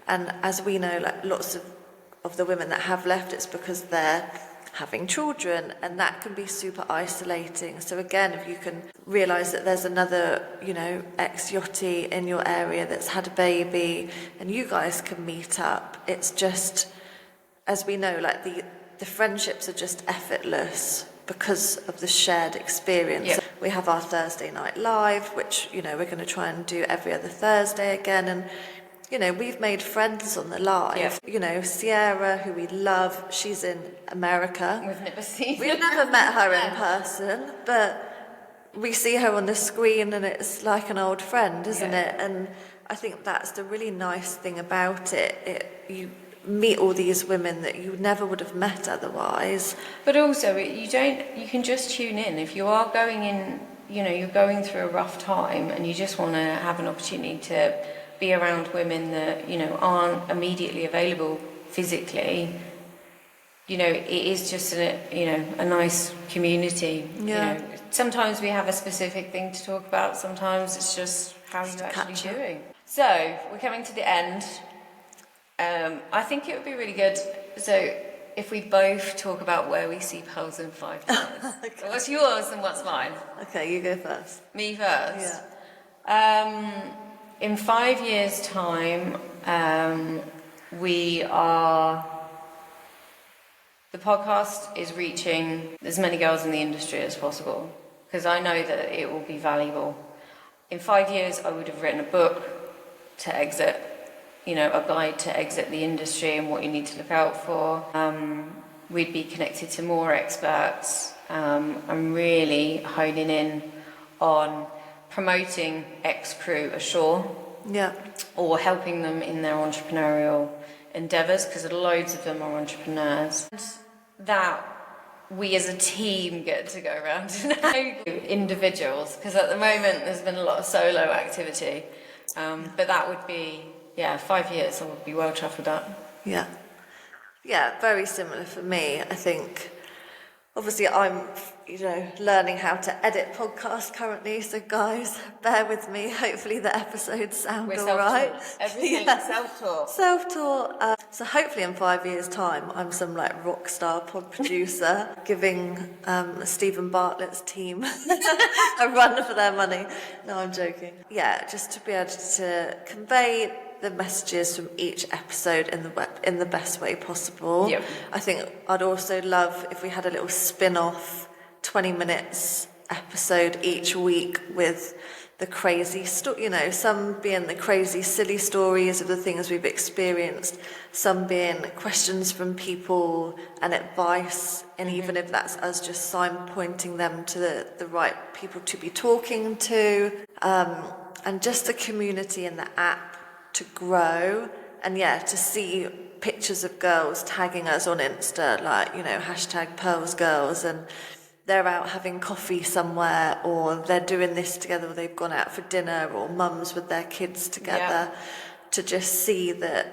And as we know, like lots of the women that have left, it's because they're having children, and that can be super isolating. So again, if you can realise that there's another, ex-yachty in your area that's had a baby and you guys can meet up, it's just, as we know, like the friendships are just effortless because of the shared experience. Yep. We have our Thursday night live, which, we're going to try and do every other Thursday again, and we've made friends on the live. Yep. Sierra, who we love, she's in America. We've never seen We've never met her in person, but we see her on the screen and it's like an old friend, isn't it? And I think that's the really nice thing about it. You meet all these women that you never would have met otherwise. But also, you can just tune in. If you are going in, you're going through a rough time and you just want to have an opportunity to be around women that aren't immediately available physically. It is just a nice community. Sometimes we have a specific thing to talk about. Sometimes it's just how you're actually doing. So we're coming to the end. I think it would be really good. So if we both talk about where we see pearls in 5 years. Okay. What's yours and what's mine? Okay, you go first. Me first. Yeah. In 5 years' time, the podcast is reaching as many girls in the industry as possible, because I know that it will be valuable. In 5 years, I would have written a book to exit, a guide to exit the industry and what you need to look out for. We'd be connected to more experts. I'm really honing in on promoting ex-crew ashore, or helping them in their entrepreneurial endeavours, because loads of them are entrepreneurs. And that we as a team get to go around and know individuals, because at the moment there's been a lot of solo activity, but that would be 5 years. I would be well chuffed with that. Yeah, very similar for me. I think obviously I'm learning how to edit podcasts currently, so guys, bear with me. Hopefully the episodes sound all right. Everything self-taught. Self-taught. So hopefully in 5 years' time, I'm some rock star pod producer giving Stephen Bartlett's team a run for their money. No, I'm joking. Yeah, just to be able to convey the messages from each episode in the best way possible. Yep. I think I'd also love if we had a little spin-off 20 minutes episode each week with the crazy some being the crazy silly stories of the things we've experienced, some being questions from people and advice, and even if that's us just pointing them to the right people to be talking to, and just the community in the app to grow, and to see pictures of girls tagging us on Insta, hashtag Pearls Girls, and they're out having coffee somewhere, or they're doing this together, or they've gone out for dinner, or mums with their kids together, to just see that,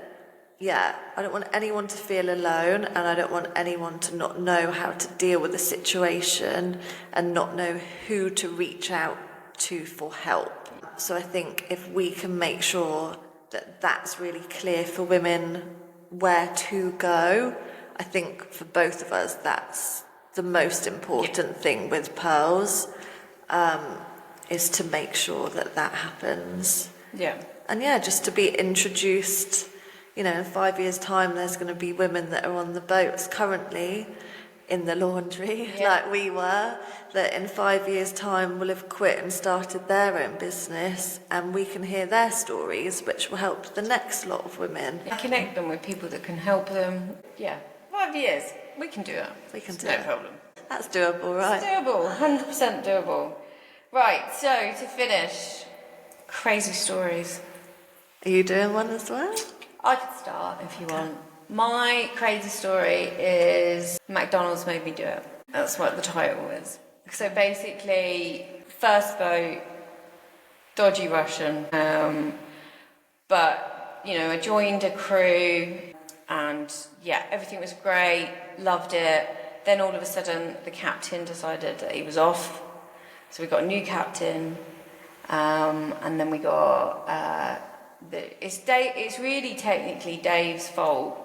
I don't want anyone to feel alone, and I don't want anyone to not know how to deal with the situation and not know who to reach out to for help. So I think if we can make sure that that's really clear for women where to go, I think for both of us that's the most important thing with Pearls, is to make sure that happens. And just to be introduced, in 5 years' time there's going to be women that are on the boats currently in the laundry, like we were, that in 5 years' time will have quit and started their own business, and we can hear their stories, which will help the next lot of women. Connect them with people that can help them. 5 years. We can do it. We can do it. No problem. That's doable, right? It's doable. 100% doable. Right, so to finish, crazy stories. Are you doing one as well? I could start if you want. My crazy story is McDonald's made me do it. That's what the title is. So basically, first boat, dodgy Russian, but I joined a crew, and everything was great, loved it. Then all of a sudden the captain decided that he was off, so we got a new captain, And then we got it's really technically Dave's fault,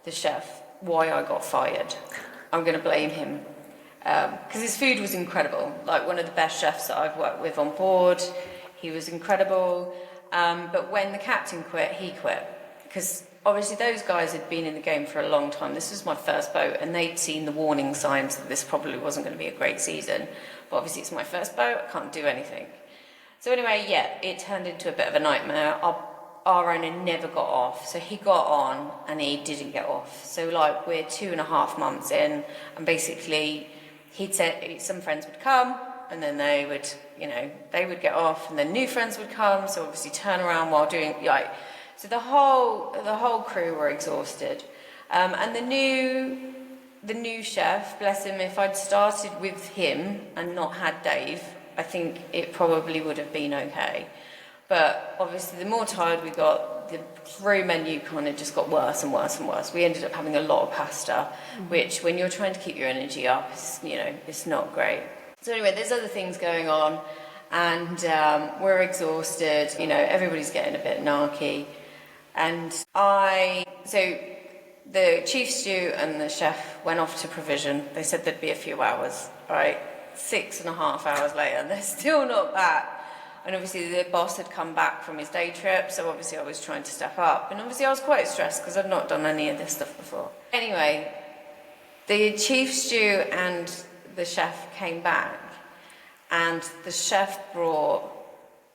the chef, why I got fired. I'm going to blame him because his food was incredible, like one of the best chefs that I've worked with on board. He was incredible, but when the captain quit, he quit, because obviously those guys had been in the game for a long time. This was my first boat, and they'd seen the warning signs that this probably wasn't going to be a great season, but obviously it's my first boat, I can't do anything. So anyway, yeah, it turned into a bit of a nightmare. Our owner never got off, so he got on and he didn't get off. So like we're 2.5 months in, and basically he'd said some friends would come, and then they would, they would get off, and then new friends would come. So obviously turn around while doing so the whole crew were exhausted, and the new chef, bless him, if I'd started with him and not had Dave, I think it probably would have been okay. But obviously the more tired we got, the crew menu kind of just got worse and worse and worse. We ended up having a lot of pasta, which when you're trying to keep your energy up, it's not great. So anyway, there's other things going on, and we're exhausted, everybody's getting a bit narky. And so the chief stew and the chef went off to provision. They said there'd be a few hours, right? 6.5 hours later, and they're still not back. And obviously the boss had come back from his day trip, so obviously I was trying to step up. And obviously I was quite stressed because I'd not done any of this stuff before. Anyway, the chief stew and the chef came back, and the chef brought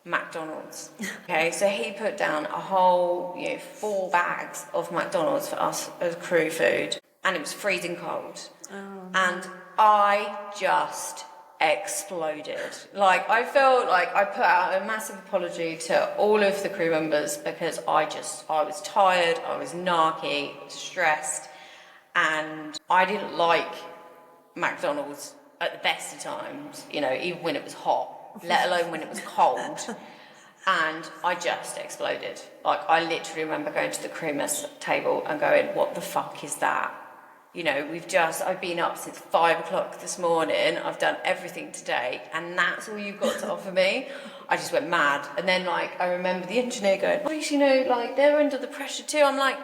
McDonald's. Okay, so he put down a whole 4 bags of McDonald's for us as crew food, and it was freezing cold. And I just exploded. Like, I felt like I put out a massive apology to all of the crew members, because I was tired, I was narky, stressed, and I didn't like McDonald's at the best of times, even when it was hot, let alone when it was cold. And I just exploded. Like, I literally remember going to the crew mess table and going, what the fuck is that? I've been up since 5 o'clock this morning, I've done everything today, and that's all you've got to offer me? I just went mad. And then, I remember the engineer going, they're under the pressure too. I'm like,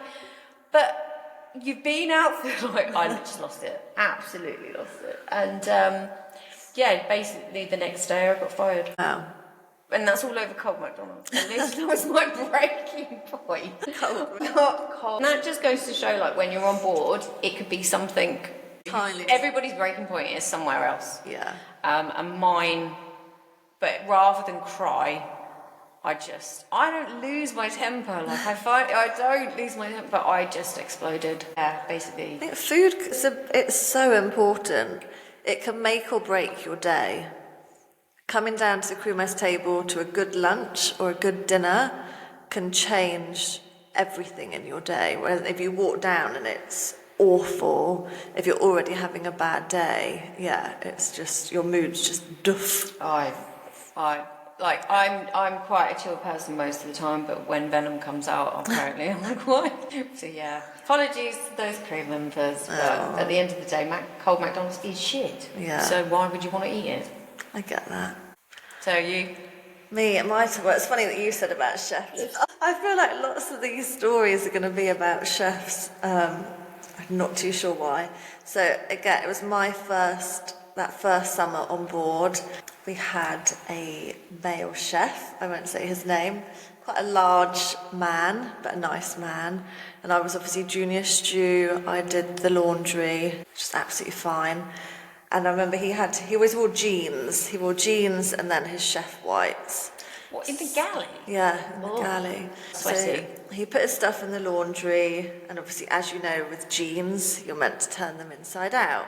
but you've been out for, I just lost it. Absolutely lost it. And, basically the next day I got fired. Wow. And that's all over cold McDonald's. And this was my breaking point. Not cold. And that just goes to show, when you're on board, it could be something Tiny. Everybody's breaking point is somewhere else. Yeah. And mine, but rather than cry, I don't lose my temper. I don't lose my temper. I just exploded. Yeah, basically. I think food, it's so important. It can make or break your day. Coming down to the crew mess table to a good lunch or a good dinner can change everything in your day. Whereas if you walk down and it's awful, if you're already having a bad day, it's just, your mood's just duff. I'm quite a chill person most of the time, but when Venom comes out, apparently I'm like, what? So apologies to those crew members, but at the end of the day, cold McDonald's is shit. Yeah. So why would you want to eat it? I get that. So you? It's funny that you said about chefs. I feel like lots of these stories are going to be about chefs. I'm not too sure why. So again, it was that first summer on board. We had a male chef, I won't say his name, quite a large man, but a nice man. And I was obviously junior stew. I did the laundry, just absolutely fine. And I remember he always wore jeans. He wore jeans and then his chef whites. What, in the galley? Yeah, in the galley. Sweaty. So he put his stuff in the laundry, and obviously, as you know, with jeans, you're meant to turn them inside out.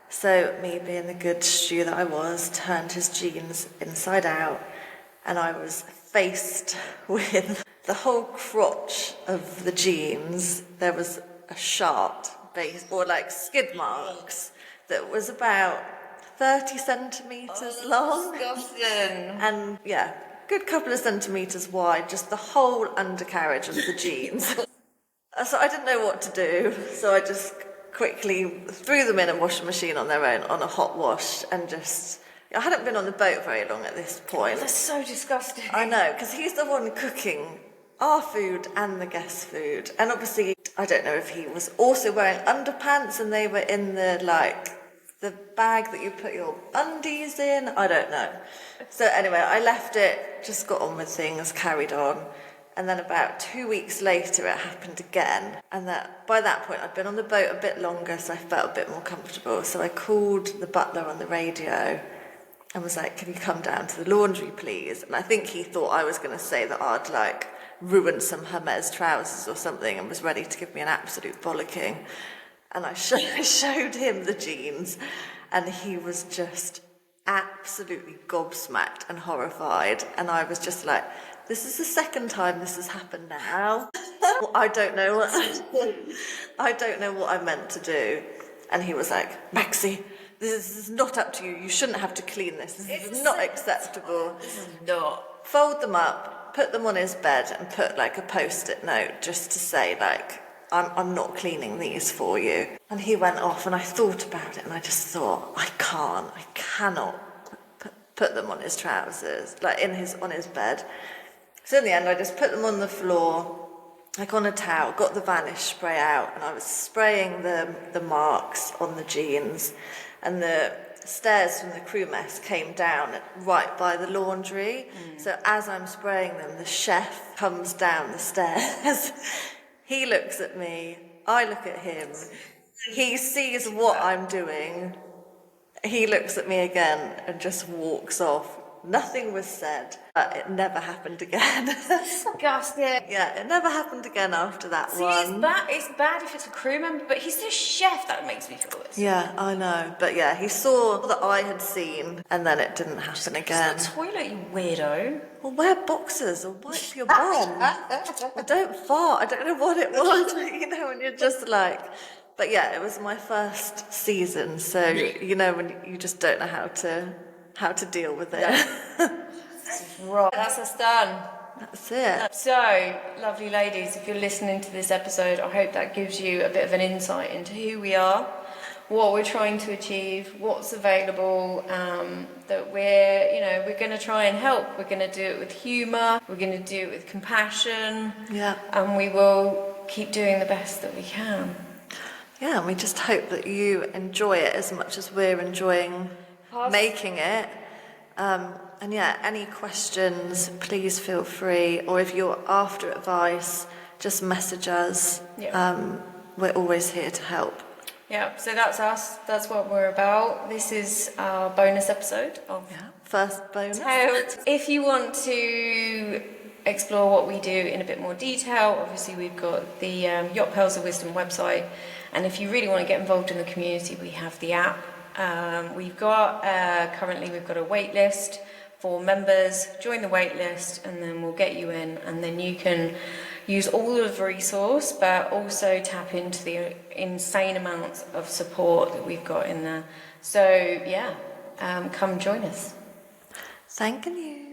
So me, being the good stew that I was, turned his jeans inside out, and I was faced with the whole crotch of the jeans. There was a sharp base, or skid marks, that was about 30 centimetres long. Disgusting. And good couple of centimetres wide, just the whole undercarriage of the jeans. So I didn't know what to do, so I just quickly threw them in a washing machine on their own, on a hot wash, and just I hadn't been on the boat very long at this point. That's so disgusting. I know, because he's the one cooking our food and the guest food. And obviously, I don't know if he was also wearing underpants and they were in the, like, the bag that you put your undies in. I don't know. So anyway, I left it, just got on with things, carried on. And then about 2 weeks later, it happened again. And by that point, I'd been on the boat a bit longer, so I felt a bit more comfortable. So I called the butler on the radio and was like, can you come down to the laundry, please? And I think he thought I was going to say that I'd, like, ruined some Hermes trousers or something and was ready to give me an absolute bollocking. And I showed him the jeans, and he was just absolutely gobsmacked and horrified. And I was just like, this is the second time this has happened now. I don't know what I meant to do. And he was like, Maxie, this is not up to you. You shouldn't have to clean this. This is not acceptable. This is not. Fold them up, put them on his bed, and put like a post-it note just to say, like, I'm not cleaning these for you. And he went off, and I thought about it, and I just thought, I cannot put them on his trousers, like on his bed. So in the end, I just put them on the floor, like on a towel, got the Vanish spray out, and I was spraying the marks on the jeans, and the stairs from the crew mess came down right by the laundry. So as I'm spraying them, the chef comes down the stairs. He looks at me, I look at him, he sees what I'm doing, he looks at me again and just walks off. Nothing was said, but it never happened again. Disgusting. Yeah, it never happened again after that one. It's bad if it's a crew member, but he's the chef. That makes me feel worse. Yeah, I know. But yeah, he saw that I had seen, and then it didn't happen again. It's the toilet, you weirdo. Well, wear boxers or wipe your bum. Or don't fart. I don't know what it was, you know, when you're just like... But yeah, it was my first season, so, you know, when you just don't know how to deal with it. Right, that's us done. That's it. So, lovely ladies, if you're listening to this episode, I hope that gives you a bit of an insight into who we are, what we're trying to achieve, what's available, that we're going to try and help. We're going to do it with humour, we're going to do it with compassion, and we will keep doing the best that we can. Yeah, and we just hope that you enjoy it as much as we're enjoying making it. And yeah, any questions, please feel free. Or if you're after advice, just message us. Yeah. We're always here to help. Yeah, so that's us. That's what we're about. This is our bonus episode of First bonus. If you want to explore what we do in a bit more detail, obviously we've got the Yacht Pearls of Wisdom website. And if you really want to get involved in the community, we have the app. Currently we've got a wait list for members. Join the wait list and then we'll get you in, and then you can use all of the resource but also tap into the insane amounts of support that we've got in there. So yeah, come join us. Thank you.